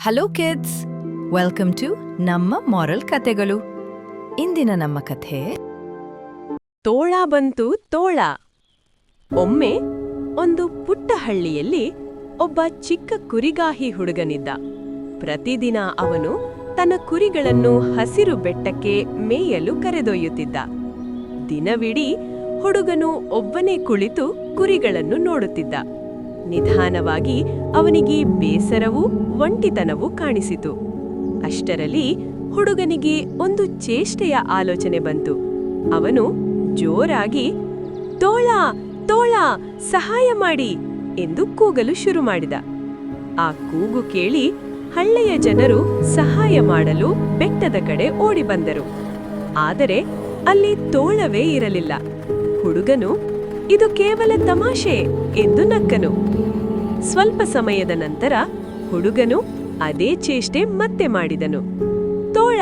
Hello kids, welcome to ನಮ್ಮ moral ಕಥೆಗಳು. ಇಂದಿನ ನಮ್ಮ ಕಥೆ ತೋಳ ಬಂತು ತೋಳ. ಒಮ್ಮೆ ಒಂದು ಪುಟ್ಟ ಹಳ್ಳಿಯಲ್ಲಿ ಒಬ್ಬ ಚಿಕ್ಕ ಕುರಿಗಾಹಿ ಹುಡುಗನಿದ್ದ. ಪ್ರತಿದಿನ ಅವನು ತನ್ನ ಕುರಿಗಳನ್ನು ಹಸಿರು ಬೆಟ್ಟಕ್ಕೆ ಮೇಯಲು ಕರೆದೊಯ್ಯುತ್ತಿದ್ದ. ದಿನವಿಡೀ ಹುಡುಗನು ಒಬ್ಬನೇ ಕುಳಿತು ಕುರಿಗಳನ್ನು ನೋಡುತ್ತಿದ್ದ. ನಿಧಾನವಾಗಿ ಅವನಿಗೆ ಬೇಸರವೂ ಒಂಟಿತನವೂ ಕಾಣಿಸಿತು. ಅಷ್ಟರಲ್ಲಿ ಹುಡುಗನಿಗೆ ಒಂದು ಚೇಷ್ಟೆಯ ಆಲೋಚನೆ ಬಂತು. ಅವನು ಜೋರಾಗಿ ತೋಳ ತೋಳ ಸಹಾಯ ಮಾಡಿ ಎಂದು ಕೂಗಲು ಶುರು ಮಾಡಿದ. ಆ ಕೂಗು ಕೇಳಿ ಹಳ್ಳಿಯ ಜನರು ಸಹಾಯ ಮಾಡಲು ಬೆಟ್ಟದ ಕಡೆ ಓಡಿ ಬಂದರು. ಆದರೆ ಅಲ್ಲಿ ತೋಳವೇ ಇರಲಿಲ್ಲ. ಹುಡುಗನು ಇದು ಕೇವಲ ತಮಾಷೆ ಎಂದು ನಕ್ಕನು. ಸ್ವಲ್ಪ ಸಮಯದ ನಂತರ ಹುಡುಗನು ಅದೇ ಚೇಷ್ಟೆ ಮತ್ತೆ ಮಾಡಿದನು. ತೋಳ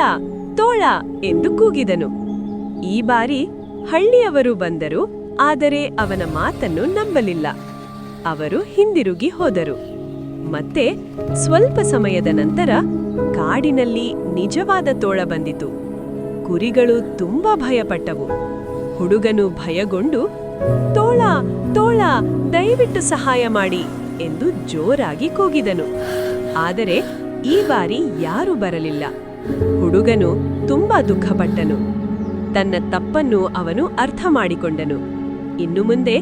ತೋಳ ಎಂದು ಕೂಗಿದನು. ಈ ಬಾರಿ ಹಳ್ಳಿಯವರು ಬಂದರು, ಆದರೆ ಅವನ ಮಾತನ್ನು ನಂಬಲಿಲ್ಲ. ಅವರು ಹಿಂದಿರುಗಿ ಹೋದರು. ಮತ್ತೆ ಸ್ವಲ್ಪ ಸಮಯದ ನಂತರ ಕಾಡಿನಲ್ಲಿ ನಿಜವಾದ ತೋಳ ಬಂದಿತು. ಕುರಿಗಳು ತುಂಬಾ ಭಯಪಟ್ಟವು. ಹುಡುಗನು ಭಯಗೊಂಡು ತೋಳ ತೋಳ ದಯವಿಟ್ಟು ಸಹಾಯ ಮಾಡಿ ಎಂದು ಜೋರಾಗಿ ಕೂಗಿದನು. ಆದರೆ ಈ ಬಾರಿ ಯಾರೂ ಬರಲಿಲ್ಲ. ಹುಡುಗನು ತುಂಬಾ ದುಃಖಪಟ್ಟನು. ತನ್ನ ತಪ್ಪನ್ನು ಅವನು ಅರ್ಥ ಮಾಡಿಕೊಂಡನು. ಇನ್ನು ಮುಂದೆ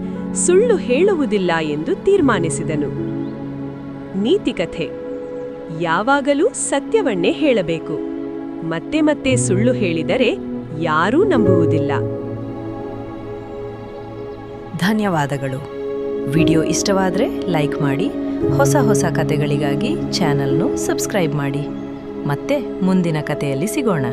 ಸುಳ್ಳು ಹೇಳುವುದಿಲ್ಲ ಎಂದು ತೀರ್ಮಾನಿಸಿದನು. ನೀತಿಕಥೆ: ಯಾವಾಗಲೂ ಸತ್ಯವನ್ನೇ ಹೇಳಬೇಕು. ಮತ್ತೆ ಮತ್ತೆ ಸುಳ್ಳು ಹೇಳಿದರೆ ಯಾರೂ ನಂಬುವುದಿಲ್ಲ. ಧನ್ಯವಾದಗಳು. ವಿಡಿಯೋ ಇಷ್ಟವಾದರೆ ಲೈಕ್ ಮಾಡಿ, ಹೊಸ ಕಥೆಗಳಿಗಾಗಿ ಚಾನಲ್ನು ಸಬ್ಸ್ಕ್ರೈಬ್ ಮಾಡಿ. ಮತ್ತೆ ಮುಂದಿನ ಕಥೆಯಲ್ಲಿ ಸಿಗೋಣ.